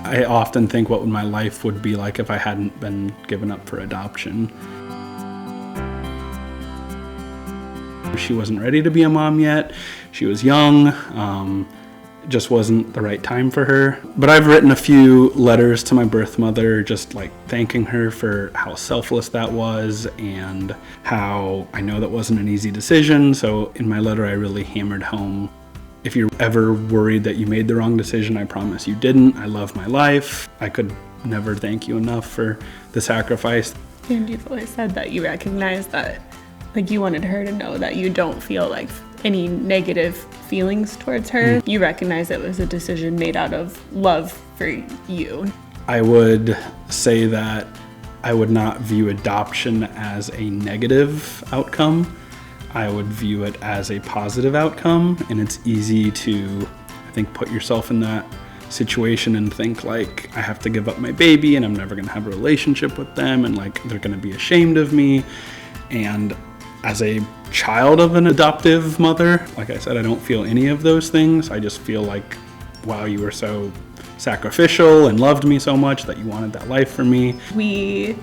I often think what my life would be like if I hadn't been given up for adoption. She wasn't ready to be a mom yet. She was young. It just wasn't the right time for her. But I've written a few letters to my birth mother, just like thanking her for how selfless that was and how I know that wasn't an easy decision. So in my letter, I really hammered home, if you're ever worried that you made the wrong decision, I promise you didn't. I love my life. I could never thank you enough for the sacrifice. And you've always said that you recognize that, like, you wanted her to know that you don't feel like any negative feelings towards her. You recognize it was a decision made out of love for you. I would say that I would not view adoption as a negative outcome. I would view it as a positive outcome, and it's easy to, I think, put yourself in that situation and think like, I have to give up my baby and I'm never gonna have a relationship with them and like they're gonna be ashamed of me. And as a child of an adoptive mother, like I said, I don't feel any of those things. I just feel like, wow, you were so sacrificial and loved me so much that you wanted that life for me. We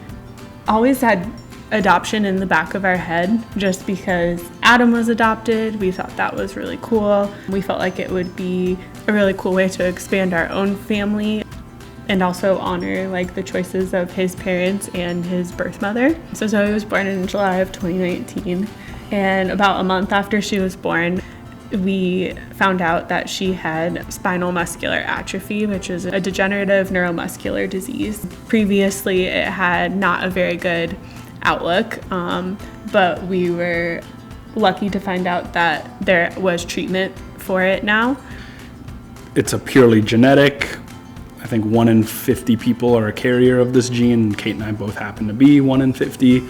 always had adoption in the back of our head just because Adam was adopted. We thought that was really cool. We felt like it would be a really cool way to expand our own family and also honor like the choices of his parents and his birth mother. So Zoe was born in July of 2019, and about a month after she was born, we found out that she had spinal muscular atrophy, which is a degenerative neuromuscular disease. Previously, it had not a very good outlook, but we were lucky to find out that there was treatment for it now. It's a purely genetic. I think 1 in 50 people are a carrier of this gene. Kait and I both happen to be 1 in 50.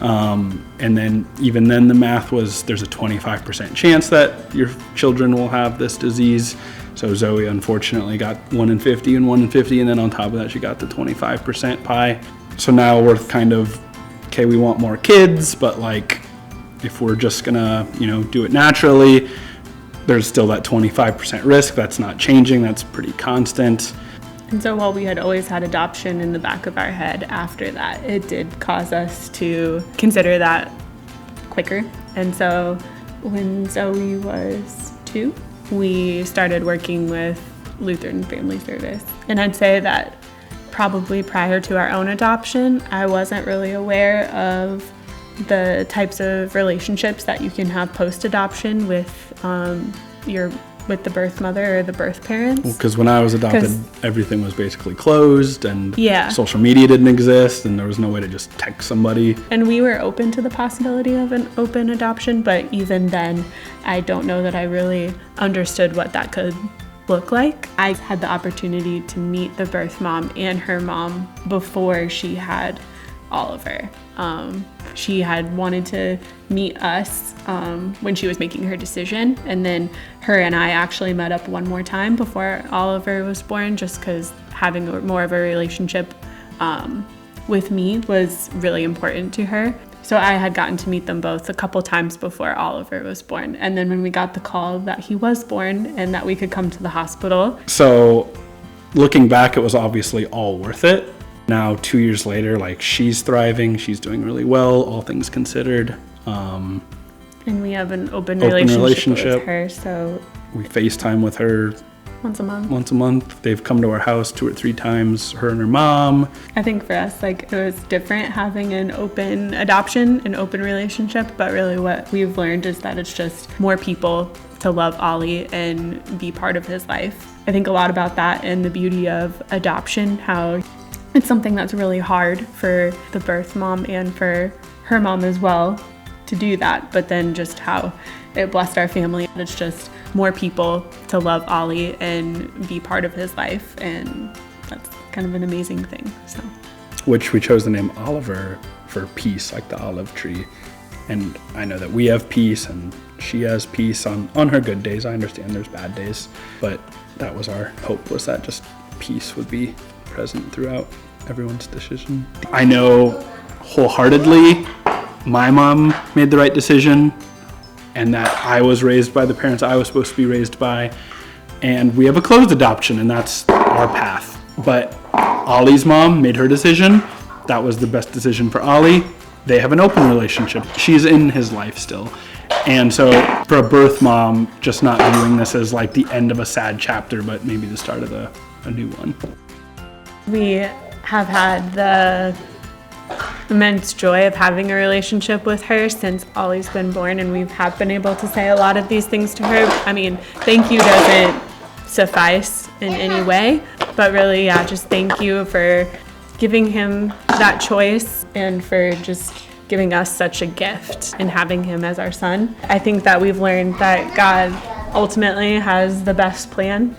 And then even then the math was there's a 25% chance that your children will have this disease. So Zoe unfortunately got 1 in 50 and 1 in 50, and then on top of that she got the 25% pie. So now we're kind of, okay, we want more kids, but like if we're just gonna, do it naturally, there's still that 25% risk. That's not changing, that's pretty constant. And so while we had always had adoption in the back of our head, after that, it did cause us to consider that quicker. And so when Zoe was 2, we started working with Lutheran Family Service. And I'd say that probably prior to our own adoption, I wasn't really aware of the types of relationships that you can have post-adoption with with the birth mother or the birth parents. Well, because when I was adopted, everything was basically closed and yeah. Social media didn't exist and there was no way to just text somebody. And we were open to the possibility of an open adoption, but even then, I don't know that I really understood what that could look like. I had the opportunity to meet the birth mom and her mom before she had Oliver. She had wanted to meet us when she was making her decision, and then her and I actually met up one more time before Oliver was born, just because having more of a relationship with me was really important to her. So I had gotten to meet them both a couple times before Oliver was born. And then when we got the call that he was born and that we could come to the hospital. So looking back, it was obviously all worth it. Now, 2 years later, like, she's thriving, she's doing really well, all things considered. And we have an open relationship with her, so we FaceTime with her once a month. They've come to our house 2 or 3 times, her and her mom. I think for us, like, it was different having an open adoption, an open relationship, but really what we've learned is that it's just more people to love Ollie and be part of his life. I think a lot about that and the beauty of adoption, how it's something that's really hard for the birth mom and for her mom as well to do that, but then just how it blessed our family. It's just more people to love Ollie and be part of his life, and that's kind of an amazing thing. So, which we chose the name Oliver for peace, like the olive tree. And I know that we have peace and she has peace on her good days. I understand there's bad days, but that was our hope, was that just peace would be present throughout everyone's decision. I know wholeheartedly my mom made the right decision and that I was raised by the parents I was supposed to be raised by, and we have a closed adoption, and that's our path. But Ollie's mom made her decision. That was the best decision for Ollie. They have an open relationship. She's in his life still. And so for a birth mom, just not viewing this as like the end of a sad chapter, but maybe the start of a new one. We have had the immense joy of having a relationship with her since Ollie's been born, and we have been able to say a lot of these things to her. I mean, thank you doesn't suffice in any way, but really, yeah, just thank you for giving him that choice and for just giving us such a gift in having him as our son. I think that we've learned that God ultimately has the best plan.